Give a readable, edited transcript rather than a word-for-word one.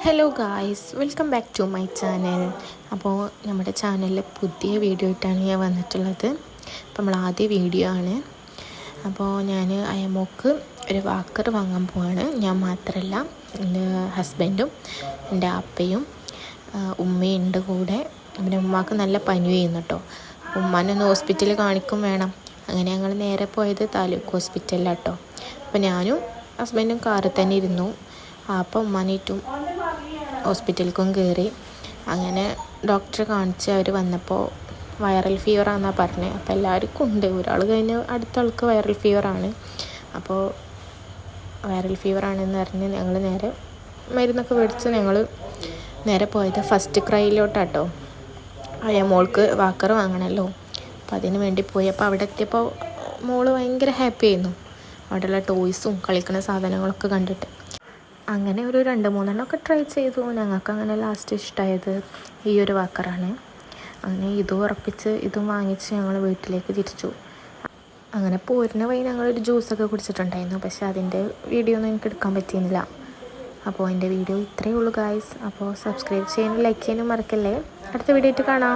Hello guys, welcome back to my channel. അപ്പോൾ നമ്മുടെ ചാനലിൽ പുതിയ വീഡിയോ ആയിട്ടാണ് ഞാൻ വന്നിട്ടുള്ളത്. അപ്പോൾ നമ്മൾ ആദ്യ വീഡിയോ ആണ്. അപ്പോൾ ഞാൻ അയമോക്ക് ഒരു വാക്കർ വാങ്ങാൻ പോവാണ്. ഞാൻ മാത്രമല്ല, എൻ്റെ ഹസ്ബൻഡും എൻ്റെ അപ്പയും ഉമ്മയുണ്ട് കൂടെ. പിന്നെ ഉമ്മാക്ക് നല്ല പനി ചെയ്യുന്നു കേട്ടോ. ഉമ്മാനൊന്ന് ഹോസ്പിറ്റലിൽ കാണിക്കും വേണം. അങ്ങനെ ഞങ്ങൾ നേരെ പോയത് താലൂക്ക് ഹോസ്പിറ്റലിലാണ് കേട്ടോ. അപ്പോൾ ഞാനും ഹസ്ബൻഡും കാറിൽ തന്നെ ഇരുന്നു. അപ്പം ഉമ്മാനേറ്റും ഹോസ്പിറ്റലിലേക്കും കയറി. അങ്ങനെ ഡോക്ടറെ കാണിച്ച് അവർ വന്നപ്പോൾ വൈറൽ ഫീവറാണെന്നാണ് പറഞ്ഞത്. അപ്പോൾ എല്ലാവർക്കും ഉണ്ട്, ഒരാൾ കഴിഞ്ഞ് അടുത്ത ആൾക്ക് വൈറൽ ഫീവറാണ്. അപ്പോൾ വൈറൽ ഫീവറാണെന്ന് പറഞ്ഞ് ഞങ്ങൾ നേരെ മരുന്നൊക്കെ മേടിച്ച് ഞങ്ങൾ നേരെ പോയത് ഫസ്റ്റ് ക്രൈയിലോട്ടാട്ടോ. മോൾക്ക് വാക്കർ വാങ്ങണമല്ലോ, അപ്പോൾ അതിന് വേണ്ടി പോയി. അപ്പോൾ അവിടെ എത്തിയപ്പോൾ മോള് ഭയങ്കര ഹാപ്പി ആയിരുന്നു, അവിടെയുള്ള ടോയ്സും കളിക്കുന്ന സാധനങ്ങളൊക്കെ കണ്ടിട്ട്. അങ്ങനെ ഒരു 2-3 ട്രൈ ചെയ്തു. ഞങ്ങൾക്ക് അങ്ങനെ ലാസ്റ്റ് ഇഷ്ടമായത് ഈ ഒരു വാക്കറാണ്. അങ്ങനെ ഇതും ഉറപ്പിച്ച് ഇതും വാങ്ങിച്ച് ഞങ്ങൾ വീട്ടിലേക്ക് തിരിച്ചു. അങ്ങനെ പോരുന്ന വഴി ഞങ്ങളൊരു ജ്യൂസൊക്കെ കുടിച്ചിട്ടുണ്ടായിരുന്നു. പക്ഷേ അതിൻ്റെ വീഡിയോ ഒന്നും എനിക്ക് എടുക്കാൻ പറ്റിയിരുന്നില്ല. അപ്പോൾ എൻ്റെ വീഡിയോ ഇത്രയേ ഉള്ളൂ ഗായ്സ്. അപ്പോൾ സബ്സ്ക്രൈബ് ചെയ്യാനും ലൈക്ക് ചെയ്യാനും മറക്കല്ലേ. അടുത്ത വീഡിയോ ആയിട്ട് കാണാം.